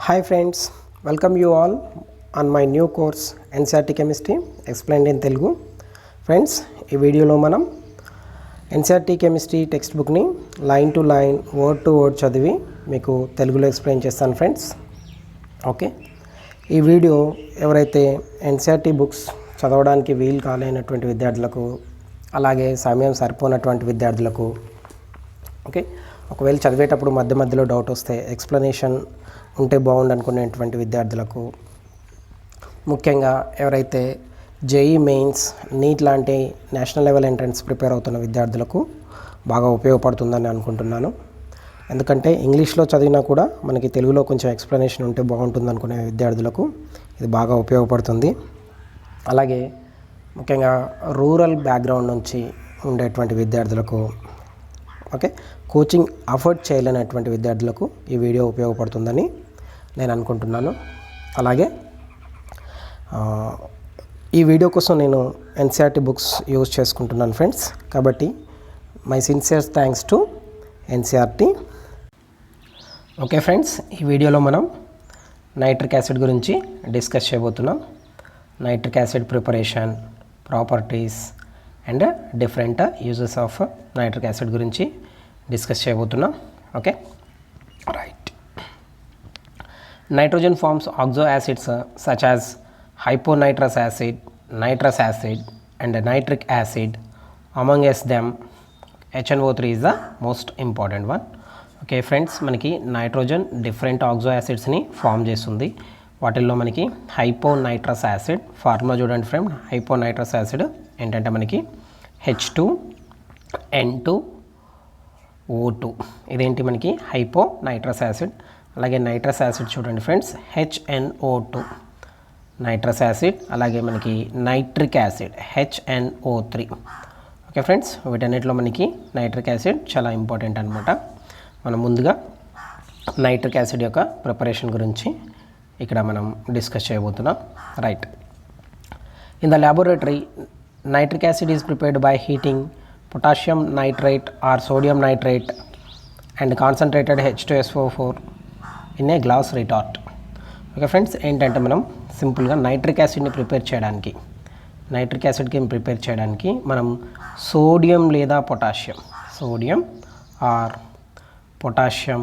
Hi friends, welcome you all on my new course NCERT Chemistry explained in Telugu. Friends, ఈ వీడియోలో మనం NCERT Chemistry text బుక్ని line to line word to word చదివి మీకు తెలుగులో explain చేస్తాను friends. Okay, ఈ వీడియో ఎవరైతే NCERT బుక్స్ చదవడానికి వీలు కాలేనటువంటి విద్యార్థులకు, అలాగే సమయం సరిపోనటువంటి విద్యార్థులకు, ఓకే, ఒకవేళ చదివేటప్పుడు మధ్య మధ్యలో డౌట్ వస్తే ఎక్స్ప్లెనేషన్ ఉంటే బాగుండు అనుకునేటువంటి విద్యార్థులకు, ముఖ్యంగా ఎవరైతే జేఈ మెయిన్స్, నీట్ లాంటి నేషనల్ లెవెల్ ఎంట్రన్స్ ప్రిపేర్ అవుతున్న విద్యార్థులకు బాగా ఉపయోగపడుతుందని అనుకుంటున్నాను. ఎందుకంటే ఇంగ్లీష్లో చదివినా కూడా మనకి తెలుగులో కొంచెం ఎక్స్ప్లెనేషన్ ఉంటే బాగుంటుంది అనుకునే విద్యార్థులకు ఇది బాగా ఉపయోగపడుతుంది. అలాగే ముఖ్యంగా రూరల్ బ్యాక్గ్రౌండ్ నుంచి ఉండేటువంటి విద్యార్థులకు, ఓకే, కోచింగ్ అఫోర్డ్ చేయలేనటువంటి విద్యార్థులకు ఈ వీడియో ఉపయోగపడుతుందని నేను అనుకుంటున్నాను. అలాగే ఈ వీడియో కోసం నేను NCERT బుక్స్ యూజ్ చేసుకుంటున్నాను ఫ్రెండ్స్. కాబట్టి my sincere thanks to NCERT. Okay friends, ఈ వీడియోలో మనం నైట్రిక్ యాసిడ్ గురించి డిస్కస్ చేయబోతున్నాం. Nitric acid preparation, properties and different uses of nitric acid గురించి డిస్కస్ చేయబోతున్నాం. Okay, right. Nitrogen forms oxo acids such as hyponitrous acid, nitrous acid and nitric acid. Among them HNO3 is the most important one. Okay friends, మనకి nitrogen different oxo యాసిడ్స్ని form చేస్తుంది. వాటిల్లో మనకి హైపోనైట్రస్ acid formula చూడండి friend. హైపోనైట్రస్ acid ఏంటంటే మనకి H2N2O2, ఇదేంటి మనకి హైపోనైట్రస్ acid. అలాగే నైట్రస్ యాసిడ్ చూడండి ఫ్రెండ్స్, HNO2 నైట్రస్ యాసిడ్. అలాగే మనకి nitric acid HNO3. Okay friends, వీటన్నిటిలో మనకి నైట్రిక్ యాసిడ్ చాలా ఇంపార్టెంట్ అనమాట. మనం ముందుగా నైట్రిక్ యాసిడ్ యొక్క ప్రిపరేషన్ గురించి ఇక్కడ మనం డిస్కస్ చేయబోతున్నాం. Right. In the laboratory nitric acid is prepared by heating potassium nitrate or sodium nitrate and concentrated H2SO4 in a glass retort. Okay friends, ఏంటంటే మనం సింపుల్గా నైట్రిక్ యాసిడ్ని ప్రిపేర్ చేయడానికి, నైట్రిక్ యాసిడ్కి ప్రిపేర్ చేయడానికి మనం సోడియం లేదా పొటాషియం, సోడియం ఆర్ పొటాషియం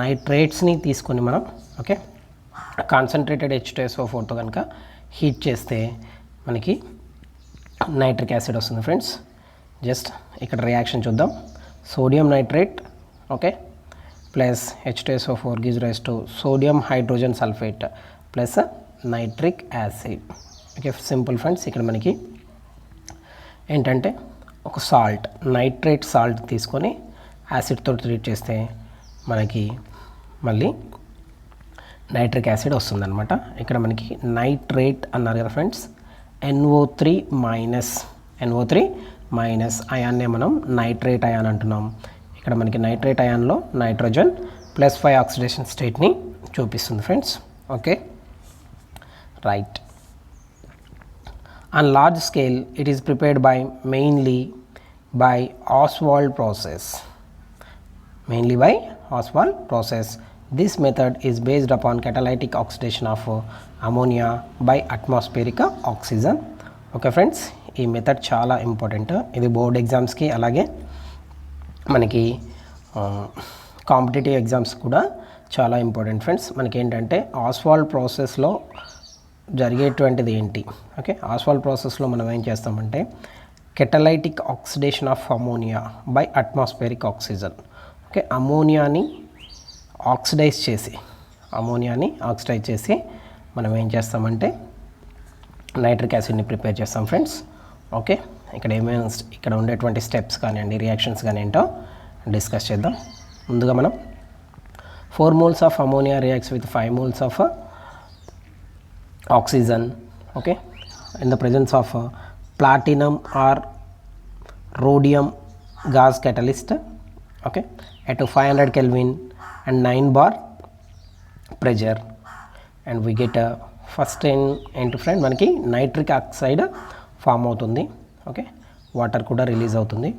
నైట్రేట్స్ని తీసుకొని మనం, ఓకే, కాన్సన్ట్రేటెడ్ H2SO4తో కనుక హీట్ చేస్తే మనకి నైట్రిక్ యాసిడ్ వస్తుంది ఫ్రెండ్స్. జస్ట్ ఇక్కడ రియాక్షన్ చూద్దాం. Sodium nitrate, okay, plus H2SO4 gives rise to sodium hydrogen sulfate plus nitric acid. Okay, simple friends. ఇక్కడ మనకి ఏంటంటే ఒక సాల్ట్, నైట్రేట్ సాల్ట్ తీసుకొని యాసిడ్తో ట్రీట్ చేస్తే మనకి మళ్ళీ నైట్రిక్ యాసిడ్ వస్తుందన్నమాట. ఇక్కడ మనకి నైట్రేట్ అన్నారు కదా ఫ్రెండ్స్, NO3 మైనస్ అయాన్నే మనం నైట్రేట్ అయాన్ అంటున్నాం. ఇక్కడ మనకి నైట్రేట్ అయాన్లో నైట్రోజన్ +5 ఆక్సిడేషన్ స్టేట్ని చూపిస్తుంది friends. Okay, right. On large scale it is prepared mainly by Oswald process. This method is based upon catalytic oxidation of ammonia by atmospheric oxygen. Okay friends, ఈ method చాలా important. ఇది board ఎగ్జామ్స్కి, అలాగే మనకి competitive exams కూడా చాలా important friends. మనకి ఏంటంటే ఆస్వాల్డ్ ప్రాసెస్లో జరిగేటువంటిది ఏంటి, ఓకే, ఆస్వాల్డ్ ప్రాసెస్లో మనం ఏం చేస్తామంటే catalytic oxidation of ammonia by atmospheric oxygen. Okay, అమోనియాని ఆక్సిడైజ్ చేసి మనం ఏం చేస్తామంటే నైట్రిక్ యాసిడ్ని ప్రిపేర్ చేస్తాం ఫ్రెండ్స్. ఓకే, ఇక్కడ ఉండేటువంటి స్టెప్స్ కానివ్వండి, రియాక్షన్స్ కానీ ఏంటో డిస్కస్ చేద్దాం. ముందుగా మనం 4 moles of ammonia reacts with 5 moles of oxygen, okay, in the presence of platinum or rhodium gauze catalyst, okay, at 500 Kelvin and 9 bar pressure, and we get first ఏంటి friend, మనకి nitric oxide form అవుతుంది. Okay, water కూడా release అవుతుంది.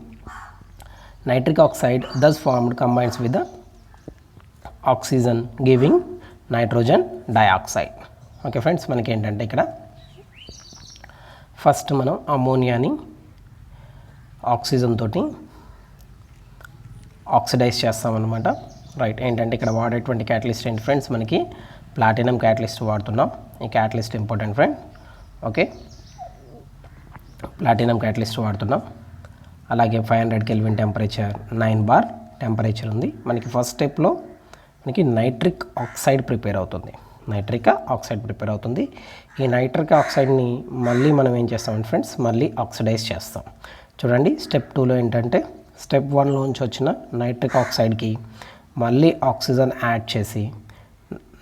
Nitric oxide thus formed combines with the oxygen giving nitrogen dioxide. Okay friends, మనకి ఏంటంటే ఇక్కడ first మనం అమోనియాని oxygen తోటి ఆక్సిడైజ్ చేస్తామన్నమాట. రైట్, ఏంటంటే ఇక్కడ వాడేటువంటి క్యాటలిస్ట్ ఏంటి ఫ్రెండ్స్, మనకి ప్లాటినం క్యాటలిస్ట్ వాడుతున్నాం. ఈ catalyst important friend. Okay, platinum catalyst వాడుతున్నాం. అలాగే 500 కెల్విన్ టెంపరేచర్, 9 బార్ టెంపరేచర్ ఉంది. మనకి ఫస్ట్ స్టెప్లో మనకి నైట్రిక్ ఆక్సైడ్ ప్రిపేర్ అవుతుంది. ఈ నైట్రిక్ ఆక్సైడ్ని మళ్ళీ మనం ఏం చేస్తామంటే ఫ్రెండ్స్, మళ్ళీ ఆక్సిడైజ్ చేస్తాం. చూడండి, స్టెప్ 2లో ఏంటంటే స్టెప్ 1లోంచి వచ్చిన నైట్రిక్ ఆక్సైడ్కి మళ్ళీ ఆక్సిజన్ యాడ్ చేసి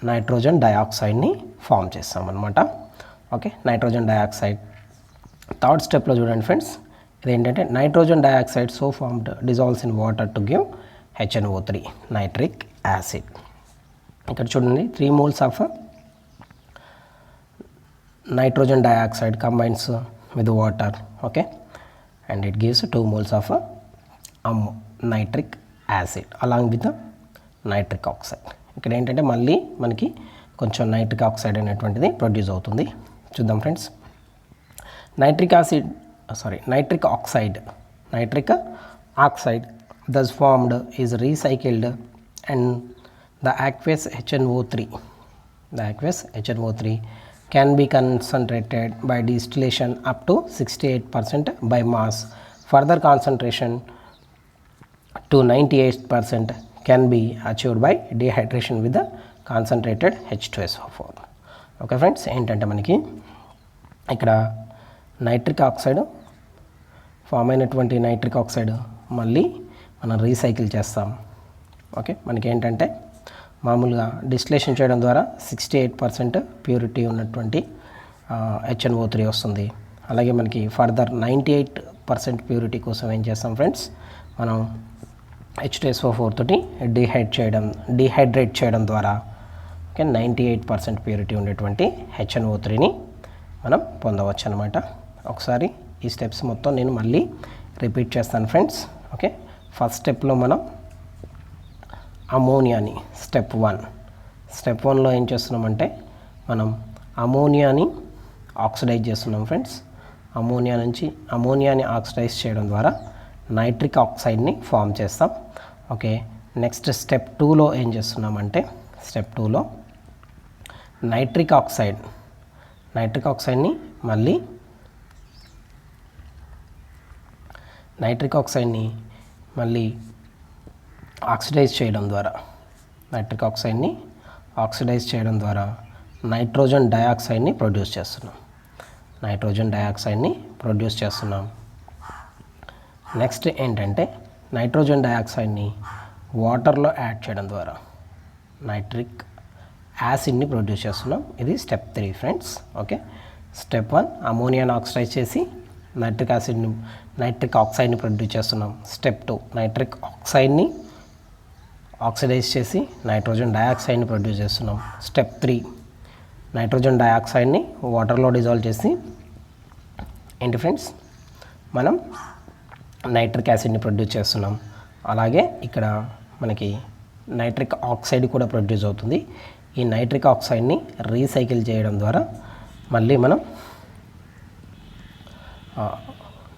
నైట్రోజన్ డయాక్సైడ్ని ఫామ్ చేస్తాం అనమాట. Okay, nitrogen dioxide. థర్డ్ స్టెప్లో చూడండి ఫ్రెండ్స్, ఇదేంటంటే nitrogen dioxide so formed dissolves in water to give HNO3 nitric acid. ఇక్కడ చూడండి 3 moles of nitrogen dioxide combines with water. Okay, and it gives 2 moles of nitric acid along with nitric oxide. ఇక్కడ ఏంటంటే మళ్ళీ మనకి కొంచెం nitric oxide అనేటువంటిది produce అవుతుంది. చూద్దాం friends. Nitric oxide thus formed is recycled and the aqueous HNO3 can be concentrated by distillation up to 68% by mass. Further concentration to 98% can be achieved by dehydration with the concentrated H2SO4. Okay friends, ఏంటంటే మనకి ఇక్కడ nitric oxide form అయినటువంటి nitric oxide మళ్ళీ మనం recycle చేస్తాం. Okay, మనకి ఏంటంటే మామూలుగా డిస్టిలేషన్ చేయడం ద్వారా 68% ప్యూరిటీ ఉన్నటువంటి HNO3 వస్తుంది. అలాగే మనకి ఫర్దర్ 98% ప్యూరిటీ కోసం ఏం చేస్తాం ఫ్రెండ్స్, మనం H2SO4 తోటి డీహైడ్రేట్ చేయడం ద్వారా ఓకే 98% ప్యూరిటీ ఉండేటువంటి HNO3ని మనం పొందవచ్చు అనమాట. ఒకసారి ఈ స్టెప్స్ మొత్తం నేను మళ్ళీ రిపీట్ చేస్తాను ఫ్రెండ్స్. ఓకే, ఫస్ట్ స్టెప్లో మనం అమోనియాని స్టెప్ 1లో ఏం చేస్తున్నామంటే మనం అమోనియాని ఆక్సిడైజ్ చేస్తున్నాం ఫ్రెండ్స్. అమోనియాని ఆక్సిడైజ్ చేయడం ద్వారా నైట్రిక్ ఆక్సైడ్ని ఫామ్ చేస్తాం. ఓకే, నెక్స్ట్ స్టెప్ 2లో ఏం చేస్తున్నామంటే స్టెప్ 2లో నైట్రిక్ ఆక్సైడ్ని మళ్ళీ ఆక్సిడైజ్ చేయడం ద్వారా నైట్రోజన్ డయాక్సైడ్ని ప్రొడ్యూస్ చేస్తున్నాం. నెక్స్ట్ ఏంటంటే నైట్రోజన్ డయాక్సైడ్ని వాటర్లో యాడ్ చేయడం ద్వారా నైట్రిక్ యాసిడ్ని ప్రొడ్యూస్ చేస్తున్నాం. ఇది స్టెప్ 3 ఫ్రెండ్స్. ఓకే, స్టెప్ 1 అమోనియాని ఆక్సిడైజ్ చేసి నైట్రిక్ ఆక్సైడ్ని ప్రొడ్యూస్ చేస్తున్నాం. స్టెప్ 2 నైట్రిక్ ఆక్సైడ్ని ఆక్సిడైజ్ చేసి నైట్రోజన్ డయాక్సైడ్ని ప్రొడ్యూస్ చేస్తున్నాం. స్టెప్ 3 నైట్రోజన్ డయాక్సైడ్ని వాటర్లో డిజాల్వ్ చేసి ఏంటి ఫ్రెండ్స్ మనం నైట్రిక్ యాసిడ్ని ప్రొడ్యూస్ చేస్తున్నాం. అలాగే ఇక్కడ మనకి నైట్రిక్ ఆక్సైడ్ కూడా ప్రొడ్యూస్ అవుతుంది. ఈ నైట్రిక్ ఆక్సైడ్ని రీసైకిల్ చేయడం ద్వారా మళ్ళీ మనం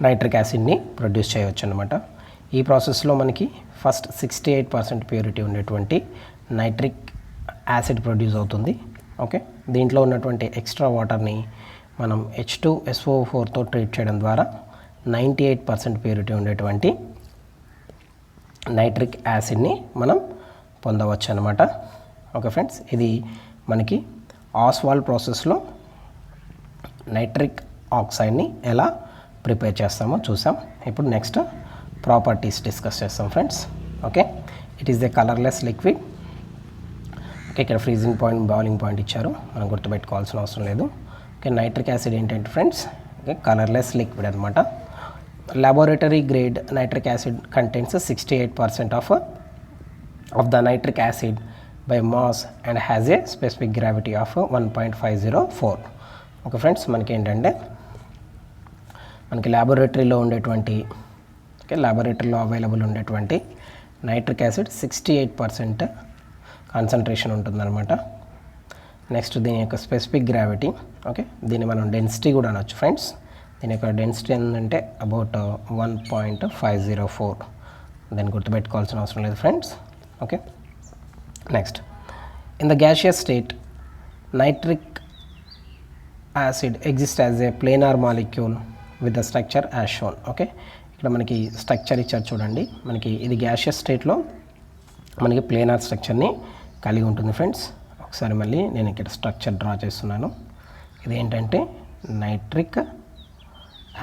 నైట్రిక్ యాసిడ్ని ప్రొడ్యూస్ చేయవచ్చు అనమాట. ఈ ప్రాసెస్లో మనకి ఫస్ట్ 68% ప్యూరిటీ ఉండేటువంటి నైట్రిక్ యాసిడ్ ప్రొడ్యూస్ అవుతుంది. ఓకే, దీంట్లో ఉన్నటువంటి ఎక్స్ట్రా వాటర్ని మనం H2SO4తో ట్రీట్ చేయడం ద్వారా 98% ప్యూరిటీ ఉండేటువంటి నైట్రిక్ యాసిడ్ని మనం పొందవచ్చు అనమాట. ఓకే ఫ్రెండ్స్, ఇది మనకి ఆస్వాల్డ్ ప్రాసెస్లో నైట్రిక్ ఆక్సైడ్ని ఎలా ప్రిపేర్ చేస్తామో చూసాం. ఇప్పుడు నెక్స్ట్ ప్రాపర్టీస్ డిస్కస్ చేస్తాం friends. Okay, it is a colourless liquid. Okay, ఇక్కడ ఫ్రీజింగ్ పాయింట్, బాయిలింగ్ పాయింట్ ఇచ్చారు, మనం గుర్తుపెట్టుకోవాల్సిన అవసరం లేదు. ఓకే, నైట్రిక్ యాసిడ్ ఏంటంటే ఫ్రెండ్స్ ఓకే కలర్లెస్ లిక్విడ్ అనమాట. laboratory grade nitric acid contains 68% of the nitric acid by mass and has a specific gravity of 1.504. Okay friends, మనకి ఏంటంటే మనకి ల్యాబొరేటరీలో అవైలబుల్ ఉండేటువంటి నైట్రిక్ యాసిడ్ 68% కాన్సన్ట్రేషన్ ఉంటుందన్నమాట. నెక్స్ట్ దీని యొక్క specific gravity, okay, దీన్ని మనం డెన్సిటీ కూడా అనొచ్చు ఫ్రెండ్స్. దీని యొక్క డెన్సిటీ ఏంటంటే అబౌట్ 1.504. దాన్ని గుర్తుపెట్టుకోవాల్సిన అవసరం లేదు friends. Okay, next in the gaseous state nitric acid exist as a planar molecule with the structure as shown. Okay, ఇక్కడ మనకి స్ట్రక్చర్ ఇచ్చారు చూడండి. మనకి ఇది గ్యాషియస్ స్టేట్లో మనకి ప్లేనార్ స్ట్రక్చర్ని కలిగి ఉంటుంది ఫ్రెండ్స్. ఒకసారి మళ్ళీ నేను ఇక్కడ స్ట్రక్చర్ డ్రా చేస్తున్నాను. ఇది ఏంటంటే నైట్రిక్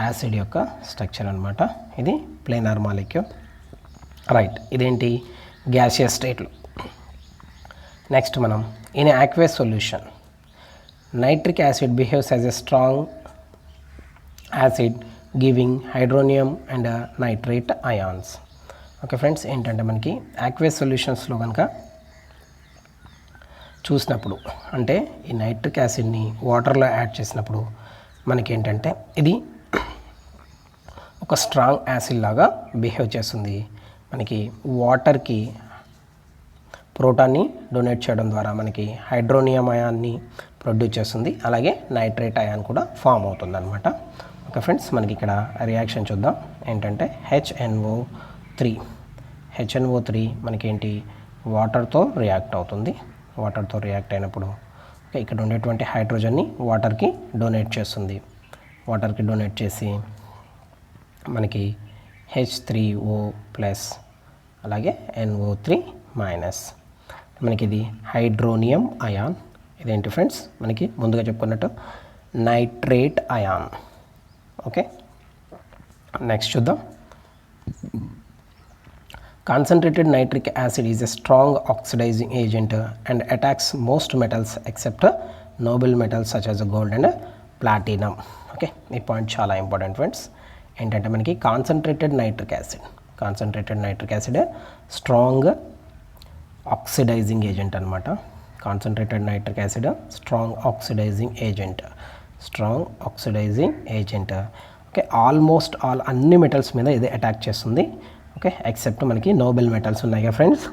యాసిడ్ యొక్క స్ట్రక్చర్ అనమాట. ఇది ప్లేనార్ మాలిక్యూల్, రైట్. ఇదేంటి గ్యాషియస్ స్టేట్లో. నెక్స్ట్ మనం in aqueous solution nitric acid behaves as a strong acid giving hydronium and nitrate ions. Okay friends, ఏంటంటే మనకి ఆక్వేస్ సొల్యూషన్స్లో కనుక చూసినప్పుడు, అంటే ఈ నైట్రిక్ యాసిడ్ని వాటర్లో యాడ్ చేసినప్పుడు మనకి ఏంటంటే ఇది ఒక స్ట్రాంగ్ యాసిడ్ లాగా బిహేవ్ చేస్తుంది. మనకి వాటర్కి ప్రోటాన్ని డొనేట్ చేయడం ద్వారా మనకి హైడ్రోనియం అయాన్ని ప్రొడ్యూస్ చేస్తుంది. అలాగే నైట్రేట్ అయాన్ కూడా ఫామ్ అవుతుంది అనమాట. ఓకే ఫ్రెండ్స్, మనకి ఇక్కడ రియాక్షన్ చూద్దాం. ఏంటంటే హెచ్ఎన్ఓ3 మనకేంటి వాటర్తో రియాక్ట్ అవుతుంది. వాటర్తో రియాక్ట్ అయినప్పుడు ఇక్కడ ఉండేటువంటి హైడ్రోజన్ని వాటర్కి డొనేట్ చేస్తుంది. వాటర్కి డొనేట్ చేసి మనకి H3O+ అలాగే NO3-, మనకి ఇది హైడ్రోనియం అయాన్. ఇదేంటి ఫ్రెండ్స్, మనకి ముందుగా చెప్పుకున్నట్టు నైట్రేట్ అయాన్. ఓకే, నెక్స్ట్ చూద్దాం. Concentrated nitric acid is a strong oxidizing agent and attacks most metals except noble metals such as gold and platinum. Okay, ఈ పాయింట్ చాలా ఇంపార్టెంట్ ఫ్రెండ్స్. ఏంటంటే మనకి concentrated nitric acid strong oxidising agent అనమాట. Concentrated nitric acid strong oxidising agent. Okay, almost all అన్ని metals మీద ఇది attack చేస్తుంది. Okay, except మనకి నోబెల్ మెటల్స్ ఉన్నాయి కదా ఫ్రెండ్స్.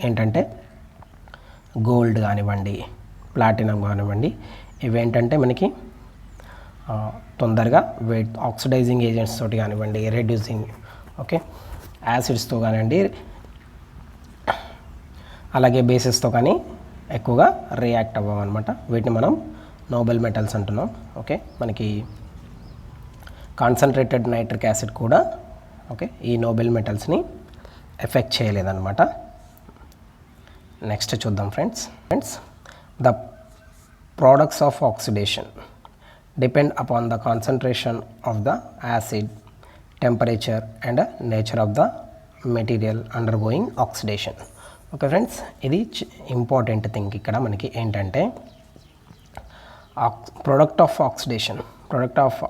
ఏంటంటే గోల్డ్ కానివ్వండి, ప్లాటినం కానివ్వండి, ఇవేంటంటే మనకి తొందరగా వెయిట్ ఆక్సిడైజింగ్ ఏజెంట్స్ తోటి కానివ్వండి, రెడ్యూసింగ్ ఓకే యాసిడ్స్తో కానివ్వండి, అలాగే బేసెస్తో కానీ ఎక్కువగా రియాక్ట్ అవ్వమన్నమాట. వీటిని మనం నోబెల్ మెటల్స్ అంటున్నాం. ఓకే, మనకి కాన్సన్ట్రేటెడ్ నైట్రిక్ యాసిడ్ కూడా ఓకే ఈ నోబెల్ మెటల్స్ని ఎఫెక్ట్ చేయలేదన్నమాట. నెక్స్ట్ చూద్దాం friends. The products of oxidation depend upon the concentration of the acid, temperature and nature of the material undergoing oxidation. Okay friends, ఇది important thing ఇక్కడ మనకి ఏంటంటే product of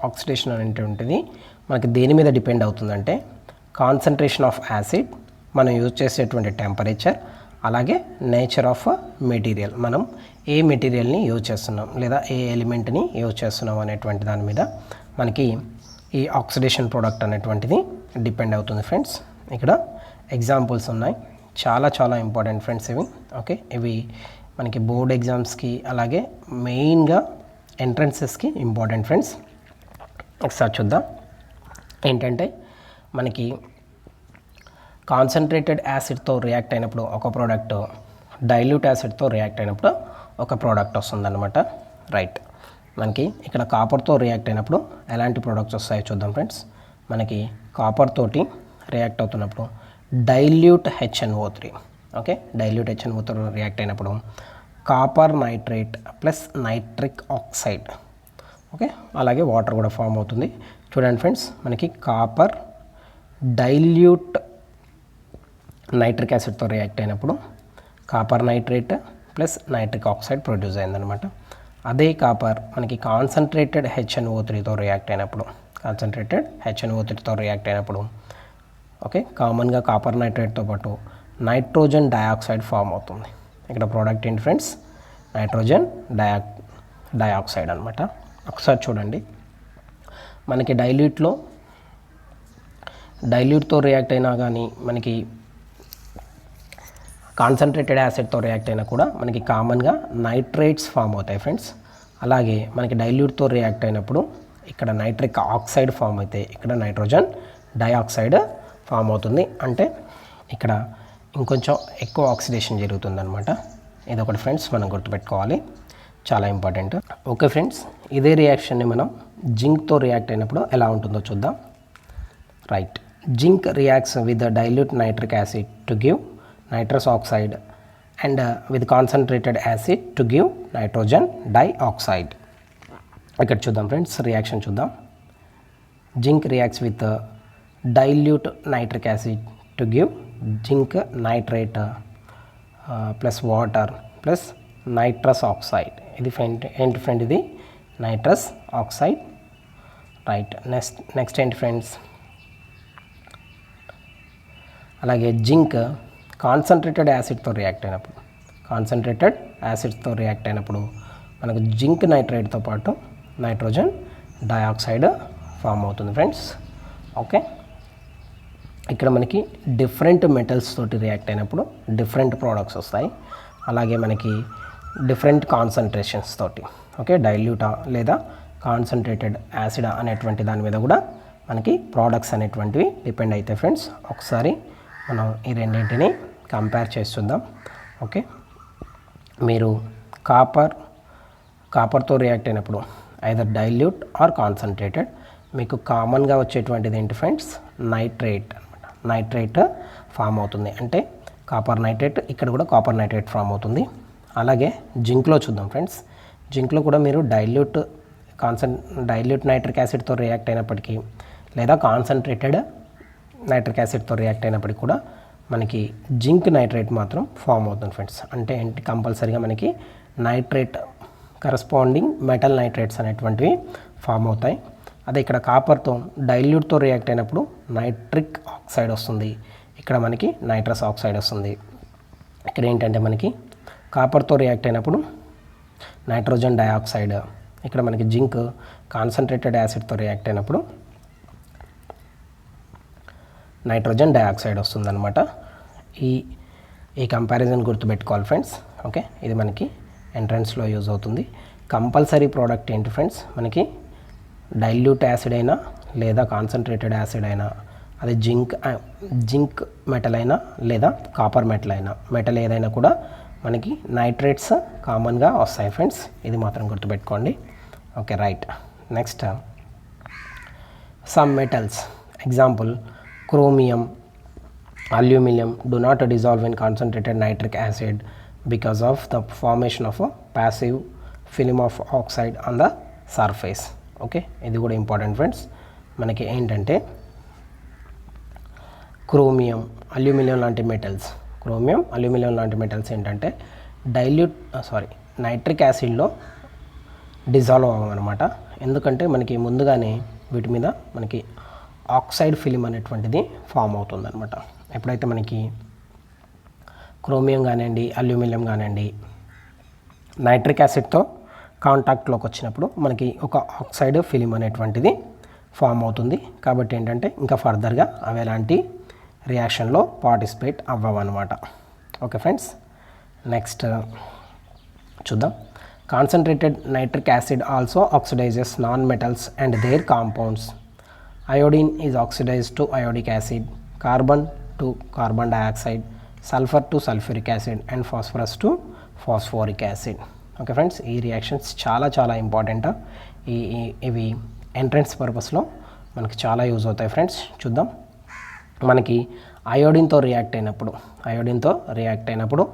oxidation అనేటువంటిది మనకి దేని మీద డిపెండ్ అవుతుందంటే కాన్సన్ట్రేషన్ ఆఫ్ యాసిడ్, మనం యూజ్ చేసేటువంటి టెంపరేచర్, అలాగే నేచర్ ఆఫ్ మెటీరియల్, మనం ఏ మెటీరియల్ని యూజ్ చేస్తున్నాం లేదా ఏ ఎలిమెంట్ని యూజ్ చేస్తున్నాం అనేటువంటి దాని మీద మనకి ఈ ఆక్సిడేషన్ ప్రోడక్ట్ అనేటువంటిది డిపెండ్ అవుతుంది ఫ్రెండ్స్. ఇక్కడ ఎగ్జాంపుల్స్ ఉన్నాయి, చాలా ఇంపార్టెంట్ ఫ్రెండ్స్ ఇవి. ఓకే, ఇవి మనకి బోర్డ్ ఎగ్జామ్స్కి అలాగే మెయిన్గా ఎంట్రన్సెస్కి ఇంపార్టెంట్ ఫ్రెండ్స్. ఒకసారి చూద్దాం. ఏంటంటే మనకి కాన్సన్ట్రేటెడ్ యాసిడ్తో రియాక్ట్ అయినప్పుడు ఒక ప్రోడక్ట్, డైల్యూట్ యాసిడ్తో రియాక్ట్ అయినప్పుడు ఒక ప్రోడక్ట్ వస్తుందన్నమాట. రైట్, మనకి ఇక్కడ కాపర్తో రియాక్ట్ అయినప్పుడు ఎలాంటి ప్రోడక్ట్స్ వస్తాయో చూద్దాం ఫ్రెండ్స్. మనకి కాపర్ తోటి రియాక్ట్ అవుతున్నప్పుడు dilute HNO3, okay, dilute HNO3 react అయినప్పుడు copper nitrate plus nitric oxide, okay, అలాగే వాటర్ కూడా ఫామ్ అవుతుంది. చూడండి ఫ్రెండ్స్, మనకి కాపర్ డైల్యూట్ నైట్రిక్ యాసిడ్తో రియాక్ట్ అయినప్పుడు copper nitrate plus nitric oxide produce అయిందనమాట. అదే కాపర్ మనకి కాన్సన్ట్రేటెడ్ HNO3తో రియాక్ట్ అయినప్పుడు ఓకే కామన్గా కాపర్ నైట్రేట్తో పాటు నైట్రోజన్ డయాక్సైడ్ ఫామ్ అవుతుంది. ఇక్కడ ప్రోడక్ట్ ఏంటి ఫ్రెండ్స్, నైట్రోజన్ డయాక్సైడ్ అనమాట. ఒకసారి చూడండి, మనకి డైల్యూట్తో రియాక్ట్ అయినా కానీ మనకి కాన్సన్ట్రేటెడ్ యాసిడ్తో రియాక్ట్ అయినా కూడా మనకి కామన్గా నైట్రేట్స్ ఫామ్ అవుతాయి ఫ్రెండ్స్. అలాగే మనకి డైల్యూట్తో రియాక్ట్ అయినప్పుడు ఇక్కడ నైట్రిక్ ఆక్సైడ్ ఫామ్ అయితే ఇక్కడ నైట్రోజన్ డైఆక్సైడ్ ఫామ్ అవుతుంది. అంటే ఇక్కడ ఇంకొంచెం ఎక్కువ ఆక్సిడేషన్ జరుగుతుందన్నమాట. ఇదొకటి ఫ్రెండ్స్ మనం గుర్తుపెట్టుకోవాలి, చాలా ఇంపార్టెంట్. ఓకే ఫ్రెండ్స్, ఇదే రియాక్షన్ని మనం జింక్తో రియాక్ట్ అయినప్పుడు ఎలా ఉంటుందో చూద్దాం. Right, zinc reacts with dilute nitric acid to give nitrous oxide and with concentrated acid to give nitrogen dioxide. ఇక్కడ చూద్దాం ఫ్రెండ్స్, రియాక్షన్ చూద్దాం. Zinc reacts with dilute nitric acid to give zinc nitrate plus water plus nitrous oxide. ఇది ఏంటి friend, ఇది nitrous oxide. Right, next ఏంటి friends, అలాగే zinc concentrated యాసిడ్తో react అయినప్పుడు మనకు జింక్ నైట్రేట్తో పాటు నైట్రోజన్ డైఆక్సైడ్ ఫామ్ అవుతుంది ఫ్రెండ్స్. ఓకే, ఇక్కడ మనకి డిఫరెంట్ మెటల్స్ తోటి రియాక్ట్ అయినప్పుడు డిఫరెంట్ ప్రోడక్ట్స్ వస్తాయి. అలాగే మనకి డిఫరెంట్ కాన్సన్ట్రేషన్స్ తోటి, ఓకే, డైల్యూటా లేదా కాన్సన్ట్రేటెడ్ యాసిడ్ అనేటువంటి దాని మీద కూడా మనకి ప్రోడక్ట్స్ అనేటువంటివి డిపెండ్ అవుతాయి ఫ్రెండ్స్. ఒకసారి మనం ఈ రెండింటిని కంపేర్ చేస్తుందాం. ఓకే, మీరు కాపర్తో రియాక్ట్ అయినప్పుడు ఐదర్ డైల్యూట్ ఆర్ కాన్సన్ట్రేటెడ్ మీకు కామన్గా వచ్చేటువంటిది ఏంటి ఫ్రెండ్స్, నైట్రేట్ అనమాట. నైట్రేట్ ఫామ్ అవుతుంది, అంటే కాపర్ నైట్రేట్, ఇక్కడ కూడా కాపర్ నైట్రేట్ ఫామ్ అవుతుంది. అలాగే జింక్లో చూద్దాం ఫ్రెండ్స్, జింక్లో కూడా మీరు డైల్యూట్ నైట్రిక్ యాసిడ్తో రియాక్ట్ అయినప్పటికీ లేదా కాన్సన్ట్రేటెడ్ నైట్రిక్ యాసిడ్తో రియాక్ట్ అయినప్పటికీ కూడా మనకి జింక్ నైట్రేట్ మాత్రం ఫామ్ అవుతుంది ఫ్రెండ్స్. అంటే ఏంటి, కంపల్సరీగా మనకి నైట్రేట్ కరస్పాండింగ్ మెటల్ నైట్రేట్స్ అనేటువంటివి ఫామ్ అవుతాయి. అదే ఇక్కడ కాపర్తో డైల్యూట్తో రియాక్ట్ అయినప్పుడు నైట్రిక్ ఆక్సైడ్ వస్తుంది, ఇక్కడ మనకి నైట్రస్ ఆక్సైడ్ వస్తుంది. ఇక్కడ ఏంటంటే మనకి కాపర్తో రియాక్ట్ అయినప్పుడు నైట్రోజన్ డైఆక్సైడ్, ఇక్కడ మనకి జింక్ కాన్సన్ట్రేటెడ్ యాసిడ్తో రియాక్ట్ అయినప్పుడు నైట్రోజన్ డైఆక్సైడ్ వస్తుందన్నమాట. ఈ కంపారిజన్ గుర్తుపెట్టుకోవాలి ఫ్రెండ్స్. ఓకే, ఇది మనకి ఎంట్రన్స్లో యూజ్ అవుతుంది. కంపల్సరీ ప్రోడక్ట్ ఏంటి ఫ్రెండ్స్, మనకి డైల్యూట్ యాసిడ్ అయినా లేదా కాన్సన్ట్రేటెడ్ యాసిడ్ అయినా, అదే జింక్ మెటల్ అయినా లేదా కాపర్ మెటల్ ఏదైనా కూడా మనకి నైట్రేట్స్ కామన్గా వస్తాయి ఫ్రెండ్స్. ఇది మాత్రం గుర్తుపెట్టుకోండి. Okay, right. Next, some metals, example chromium, aluminum do not dissolve in concentrated nitric acid because of the formation of a passive film of oxide on the surface. Okay, ఇది కూడా important friends. మనకి ఏంటంటే chromium, aluminium లాంటి metals ఏంటంటే nitric యాసిడ్లో dissolve అవ్వమన్నమాట. ఎందుకంటే మనకి ముందుగానే వీటి మీద మనకి ఆక్సైడ్ ఫిలిం అనేటువంటిది ఫామ్ అవుతుందన్నమాట. ఎప్పుడైతే మనకి క్రోమియం కానివ్వండి, అల్యూమినియం కానివ్వండి నైట్రిక్ యాసిడ్తో కాంటాక్ట్లోకి వచ్చినప్పుడు మనకి ఒక ఆక్సైడ్ ఫిలిం అనేటువంటిది ఫామ్ అవుతుంది. కాబట్టి ఏంటంటే ఇంకా ఫర్దర్గా అవి ఎలాంటి రియాక్షన్లో పార్టిసిపేట్ అవ్వవన్నమాట. ఓకే ఫ్రెండ్స్, నెక్స్ట్ చూద్దాం. Concentrated nitric acid also oxidizes non metals and their compounds. Iodine is oxidized to iodic acid, carbon to carbon dioxide, sulfur to sulfuric acid and phosphorus to phosphoric acid. Okay friends, ఈ reactions చాలా important. ఇవి entrance పర్పస్లో మనకి చాలా use అవుతాయి friends. చూద్దాం. మనకి అయోడిన్తో react అయినప్పుడు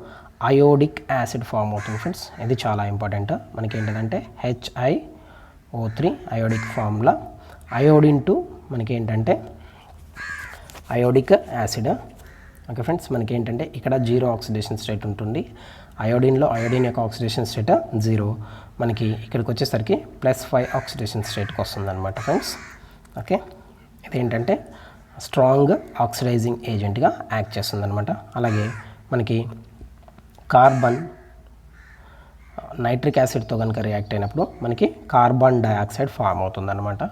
అయోడిక్ యాసిడ్ ఫామ్ అవుతుంది ఫ్రెండ్స్. ఇది చాలా ఇంపార్టెంట్. మనకి ఏంటంటే HiO3 iodic formula. Iodine to మనకి ఏంటంటే అయోడిక్ యాసిడ్. ఓకే ఫ్రెండ్స్, మనకి ఏంటంటే ఇక్కడ 0 ఆక్సిడేషన్ స్టేట్ ఉంటుంది. అయోడిన్ యొక్క ఆక్సిడేషన్ స్టేట్ 0, మనకి ఇక్కడికి వచ్చేసరికి +5 ఆక్సిడేషన్ స్టేట్కి వస్తుంది అనమాట ఫ్రెండ్స్. ఓకే, ఇదేంటంటే స్ట్రాంగ్ ఆక్సిడైజింగ్ ఏజెంట్గా యాక్ట్ చేస్తుంది అనమాట. అలాగే మనకి కార్బన్ నైట్రిక్ యాసిడ్తో కనుక రియాక్ట్ అయినప్పుడు మనకి కార్బన్ డైఆక్సైడ్ ఫామ్ అవుతుంది అనమాట.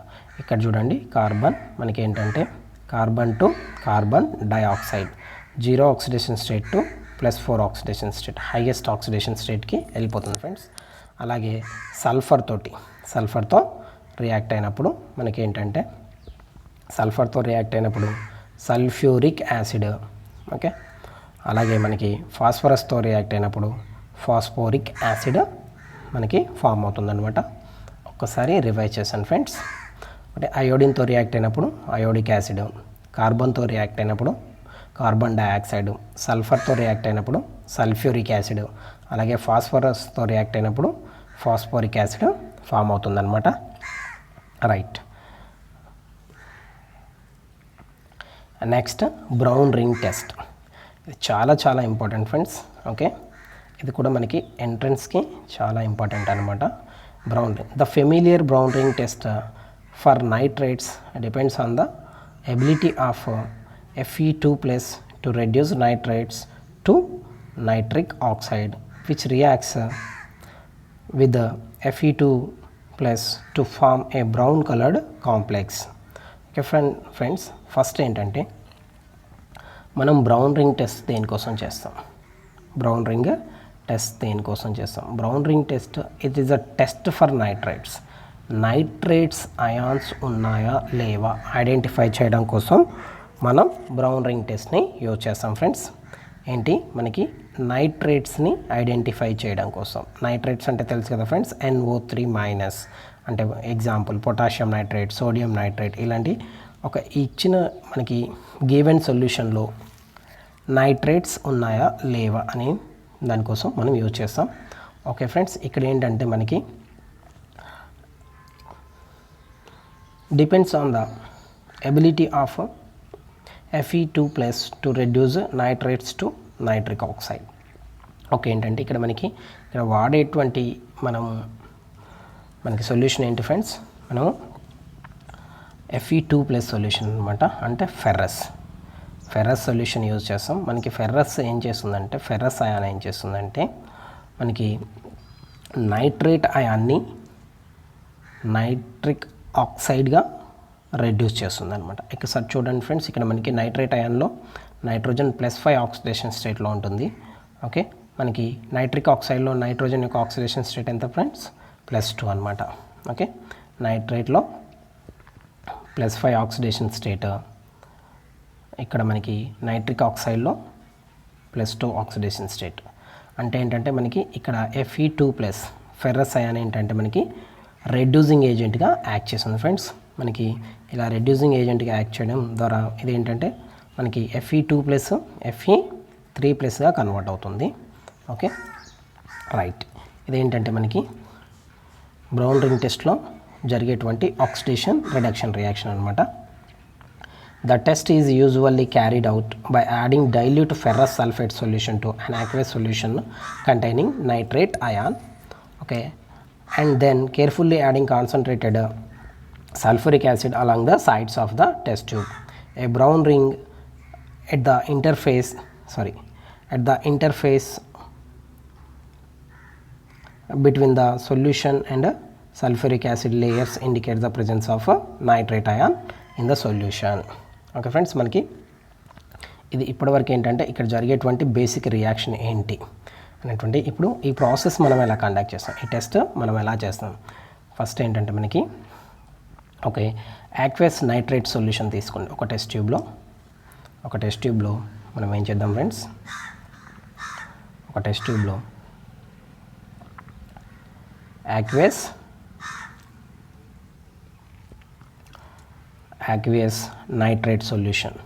ఇక్కడ చూడండి, కార్బన్ మనకి ఏంటంటే carbon to carbon dioxide, 0 oxidation state to +4 oxidation state, highest oxidation స్టేట్కి వెళ్ళిపోతుంది ఫ్రెండ్స్. అలాగే సల్ఫర్తో రియాక్ట్ అయినప్పుడు మనకి ఏంటంటే సల్ఫర్తో రియాక్ట్ అయినప్పుడు సల్ఫ్యూరిక్ యాసిడ్, ఓకే. అలాగే మనకి ఫాస్ఫరస్తో రియాక్ట్ అయినప్పుడు ఫాస్ఫోరిక్ యాసిడ్ మనకి ఫామ్ అవుతుందన్నమాట. ఒక్కసారి రివైజ్ చేశాను ఫ్రెండ్స్. అంటే అయోడిన్తో రియాక్ట్ అయినప్పుడు అయోడిక్ యాసిడ్, కార్బన్తో రియాక్ట్ అయినప్పుడు కార్బన్ డయాక్సైడ్, సల్ఫర్తో రియాక్ట్ అయినప్పుడు సల్ఫ్యూరిక్ యాసిడ్, అలాగే ఫాస్ఫరస్తో రియాక్ట్ అయినప్పుడు ఫాస్ఫోరిక్ యాసిడ్ ఫామ్ అవుతుందన్నమాట. Right. Next brown ring test. ఇది చాలా ఇంపార్టెంట్ ఫ్రెండ్స్, ఓకే. ఇది కూడా మనకి ఎంట్రన్స్కి చాలా ఇంపార్టెంట్ అనమాట. Brown ring, the familiar brown ring test for nitrates depends on the ability of Fe2+ to reduce nitrates to nitric oxide, which reacts with the Fe2+ to form a brown colored complex. Okay friends, first ఏంటంటే మనం brown ring test దేనికోసం చేస్తాం? Brown ring test it is a test for nitrates ions ఉన్నాయా లేవా identify చేయడం కోసం మనం brown ring టెస్ట్ని use చేస్తాం ఫ్రెండ్స్. ఏంటి, మనకి నైట్రేట్స్ని ఐడెంటిఫై చేయడం కోసం. నైట్రేట్స్ అంటే తెలుసు కదా ఫ్రెండ్స్, NO3- అంటే example potassium nitrate, sodium nitrate, ఇలాంటి ఒక ఇచ్చిన మనకి గివెన్ సొల్యూషన్లో నైట్రేట్స్ ఉన్నాయా లేవా అని దానికోసం మనం యూజ్ చేస్తాం. ఓకే ఫ్రెండ్స్, ఇక్కడ ఏంటంటే మనకి depends on the ability of Fe2+ to reduce nitrates to nitric oxide. Okay, ఏంటంటే ఇక్కడ వాడేటువంటి మనకి సొల్యూషన్ ఏంటి ఫ్రెండ్స్, మనం Fe2+ సొల్యూషన్ అనమాట. అంటే ఫెర్రస్ సొల్యూషన్ యూజ్ చేస్తాం. మనకి ఫెర్రస్ ఏం చేస్తుందంటే, ఫెర్రస్ అయాన్ ఏం చేస్తుందంటే మనకి నైట్రేట్ అయాన్ని నైట్రిక్ ఆక్సైడ్గా రెడ్యూస్ చేస్తుంది అనమాట. ఇక్కడ చూడండి ఫ్రెండ్స్, ఇక్కడ మనకి నైట్రేట్ అయాన్లో నైట్రోజన్ +5 ఆక్సిడేషన్ స్టేట్లో ఉంటుంది. ఓకే, మనకి నైట్రిక్ ఆక్సైడ్లో నైట్రోజన్ యొక్క ఆక్సిడేషన్ స్టేట్ ఎంత ఫ్రెండ్స్? +2 అనమాట. ఓకే, నైట్రేట్లో +5 ఆక్సిడేషన్ స్టేట్, ఇక్కడ మనకి నైట్రిక్ ఆక్సైడ్లో +2 ఆక్సిడేషన్ స్టేట్. అంటే ఏంటంటే మనకి ఇక్కడ Fe2+ ఫెర్రస్ అయాన్ ఏంటంటే మనకి రెడ్యూసింగ్ ఏజెంట్గా యాక్ట్ చేస్తుంది ఫ్రెండ్స్. మనకి ఇలా రెడ్యూసింగ్ ఏజెంట్గా యాక్ట్ చేయడం ద్వారా ఇదేంటంటే మనకి Fe2+ Fe3+గా కన్వర్ట్ అవుతుంది. Okay, right. ఇదేంటంటే మనకి బ్రౌన్ రింగ్ టెస్ట్లో జరిగేటువంటి ఆక్సిడేషన్ రిడక్షన్ రియాక్షన్ అనమాట. The test is usually carried out by adding dilute ferrous sulphate solution to an aqueous solution containing nitrate ion. Okay, and then carefully adding concentrated sulfuric acid along the sides of the test tube. A brown ring at the interface between the solution and sulfuric acid layers indicates the presence of a nitrate ion in the solution. Okay friends, మనకి ఇది ఇప్పటివరకు ఏంటంటే ఇక్కడ జరిగేటువంటి basic reaction ఏంటి అనేటువంటి, ఇప్పుడు ఈ ప్రాసెస్ మనం ఎలా కండక్ట్ చేస్తాం, ఈ టెస్ట్ మనం ఎలా చేస్తాం. ఫస్ట్ ఏంటంటే మనకి ఓకే, యాక్వస్ నైట్రేట్ సొల్యూషన్ తీసుకోండి. ఒక టెస్ట్ ట్యూబ్లో మనం ఏం చేద్దాం ఫ్రెండ్స్, ఒక టెస్ట్ ట్యూబ్లో యాక్వస్ నైట్రేట్ సొల్యూషన్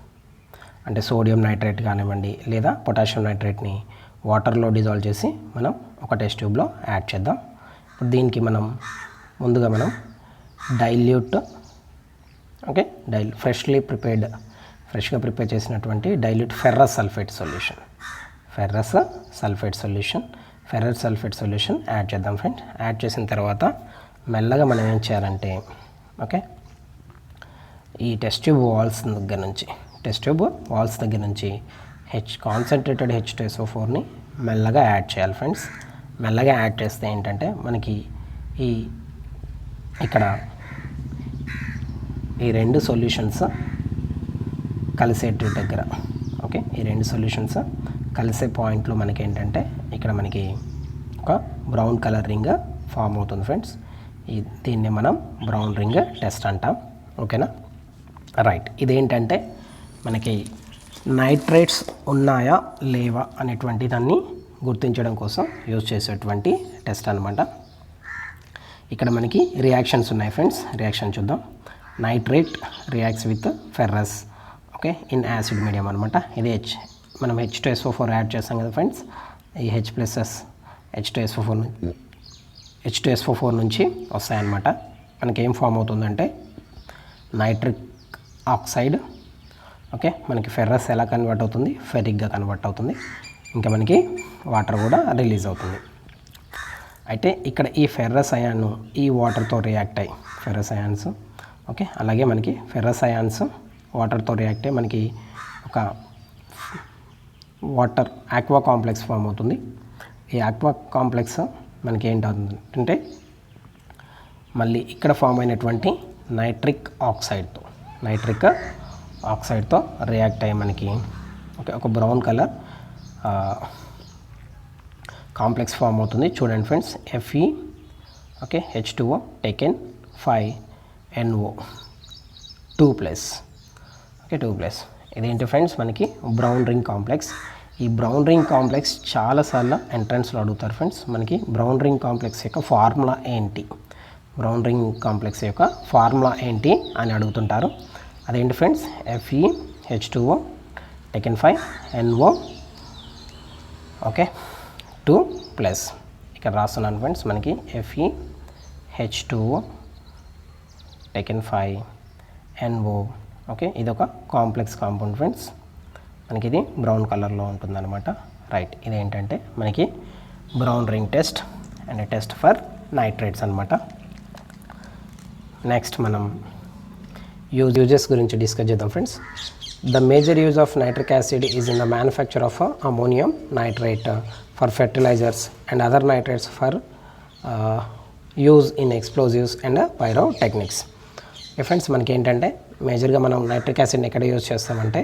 అంటే సోడియం నైట్రేట్ కానివ్వండి లేదా పొటాషియం నైట్రేట్ని వాటర్లో డిజాల్వ్ చేసి మనం ఒక టెస్ట్ ట్యూబ్లో యాడ్ చేద్దాం. ఇప్పుడు దీనికి ముందుగా మనం డైల్యూట్ ఫ్రెష్గా ప్రిపేర్ చేసినటువంటి dilute ferrous sulphate solution add చేద్దాం ఫ్రెండ్. యాడ్ చేసిన తర్వాత మెల్లగా మనం ఏం చేయాలంటే ఓకే, ఈ టెస్ట్ ట్యూబ్ వాల్స్ దగ్గర నుంచి కాన్సన్ట్రేటెడ్ H2SO4ని మెల్లగా యాడ్ చేయాలి ఫ్రెండ్స్. మెల్లగా యాడ్ చేస్తే ఏంటంటే మనకి ఇక్కడ ఈ రెండు సొల్యూషన్స్ కలిసేటి దగ్గర ఓకే, ఈ రెండు సొల్యూషన్స్ కలిసే పాయింట్లో మనకి ఏంటంటే ఇక్కడ మనకి ఒక బ్రౌన్ కలర్ రింగ్ ఫామ్ అవుతుంది ఫ్రెండ్స్. దీన్ని మనం బ్రౌన్ రింగ్ టెస్ట్ అంటాం. ఓకేనా, రైట్. ఇదేంటంటే మనకి నైట్రేట్స్ ఉన్నాయా లేవా అనేటువంటి దాన్ని గుర్తించడం కోసం యూజ్ చేసేటువంటి టెస్ట్ అనమాట. ఇక్కడ మనకి రియాక్షన్స్ ఉన్నాయి ఫ్రెండ్స్. రియాక్షన్ చూద్దాం. Nitrate reacts with ferrous, okay, in acid medium అనమాట. ఇది మనం H2SO4 యాడ్ చేస్తాం కదా ఫ్రెండ్స్. ఈ H+S H2SO4 నుంచి వస్తాయన్నమాట. మనకి ఏం ఫామ్ అవుతుందంటే నైట్రిక్ ఆక్సైడ్, ఓకే. మనకి ఫెర్రస్ ఎలా కన్వర్ట్ అవుతుంది, ఫెరిక్గా కన్వర్ట్ అవుతుంది. ఇంకా మనకి వాటర్ కూడా రిలీజ్ అవుతుంది. అయితే ఇక్కడ ఈ ఫెర్రస్ అయాన్ ఈ వాటర్తో రియాక్ట్ అయ్యి ఫెర్రస్ అయాన్స్, ఓకే, అలాగే మనకి ఫెర్రస్ అయాన్స్ వాటర్తో రియాక్ట్ అయ్యి మనకి ఒక వాటర్ ఆక్వా కాంప్లెక్స్ ఫామ్ అవుతుంది. ఈ ఆక్వా కాంప్లెక్స్ మనకి ఏంటంటే మళ్ళీ ఇక్కడ ఫామ్ అయినటువంటి నైట్రిక్ ఆక్సైడ్తో రియాక్ట్ అయ్యి మనకి ఓకే ఒక బ్రౌన్ కలర్ కాంప్లెక్స్ ఫామ్ అవుతుంది. చూడండి friends, Fe, okay, H2O taken 5NO 2+, okay, 2+. ఇదేంటి ఫ్రెండ్స్, మనకి బ్రౌన్ రింగ్ కాంప్లెక్స్. ఈ బ్రౌన్ రింగ్ కాంప్లెక్స్ చాలాసార్లు ఎంట్రన్స్లో అడుగుతారు ఫ్రెండ్స్. మనకి బ్రౌన్ రింగ్ కాంప్లెక్స్ యొక్క ఫార్ములా ఏంటి, బ్రౌన్ రింగ్ కాంప్లెక్స్ యొక్క ఫార్ములా ఏంటి అని అడుగుతుంటారు. అదేంటి friends, Fe H2O taken 5NO, okay, 2+. ఇక్కడ రాస్తున్నాను ఫ్రెండ్స్, మనకి Fe H2O taken 5NO, okay. ఇది ఒక కాంప్లెక్స్ కాంపౌండ్ ఫ్రెండ్స్. మనకి ఇది బ్రౌన్ కలర్లో ఉంటుందన్నమాట. రైట్. ఇదేంటంటే మనకి brown ring test and test for nitrates అనమాట. నెక్స్ట్ మనం యూజెస్ గురించి డిస్కస్ చేద్దాం friends. The major use of nitric acid is in the manufacture of ammonium nitrate for fertilizers and other nitrates for use in explosives and pyrotechnics. Friends, మనకి ఏంటంటే మేజర్గా మనం nitric యాసిడ్ని ఎక్కడ use చేస్తామంటే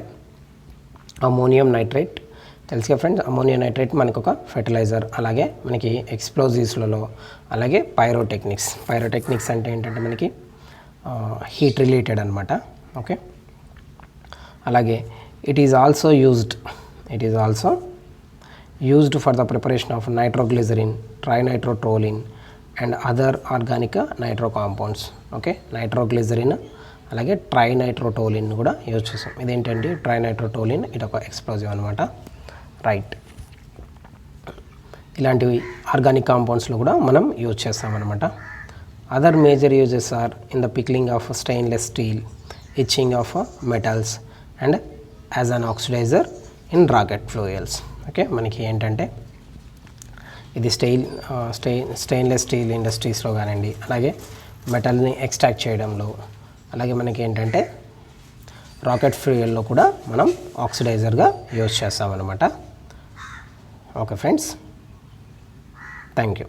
ammonium nitrate, తెలుసుగా friends. Ammonium nitrate మనకు ఒక ఫెర్టిలైజర్, అలాగే మనకి ఎక్స్ప్లోజివ్స్లలో, అలాగే పైరోటెక్నిక్స్ అంటే ఏంటంటే మనకి హీట్ రిలేటెడ్ అనమాట. ఓకే, అలాగే it is also used for the preparation of nitroglycerin, trinitrotoluene and other organic nitro compounds. Okay, nitroglycerin అలాగే ట్రైనైట్రోటోలిన్ కూడా యూజ్ చేస్తాం. ఇదేంటంటే ట్రైనైట్రోటోలిన్, ఇది ఒక ఎక్స్ప్లోజివ్ అనమాట. రైట్. ఇలాంటివి ఆర్గానిక్ కాంపౌండ్స్లో కూడా మనం యూజ్ చేస్తామన్నమాట. Other major uses are in the pickling of stainless steel, etching of metals and as an oxidizer in rocket fuels. Okay, మనకి ఏంటంటే ఇది స్టెయిన్లెస్ స్టీల్ ఇండస్ట్రీస్లో కానివ్వండి, అలాగే మెటల్ని ఎక్స్ట్రాక్ట్ చేయడంలో, అలాగే మనకి ఏంటంటే రాకెట్ ఫ్యూయల్లో కూడా మనం ఆక్సిడైజర్గా యూజ్ చేస్తామన్నమాట. Okay friends, thank you.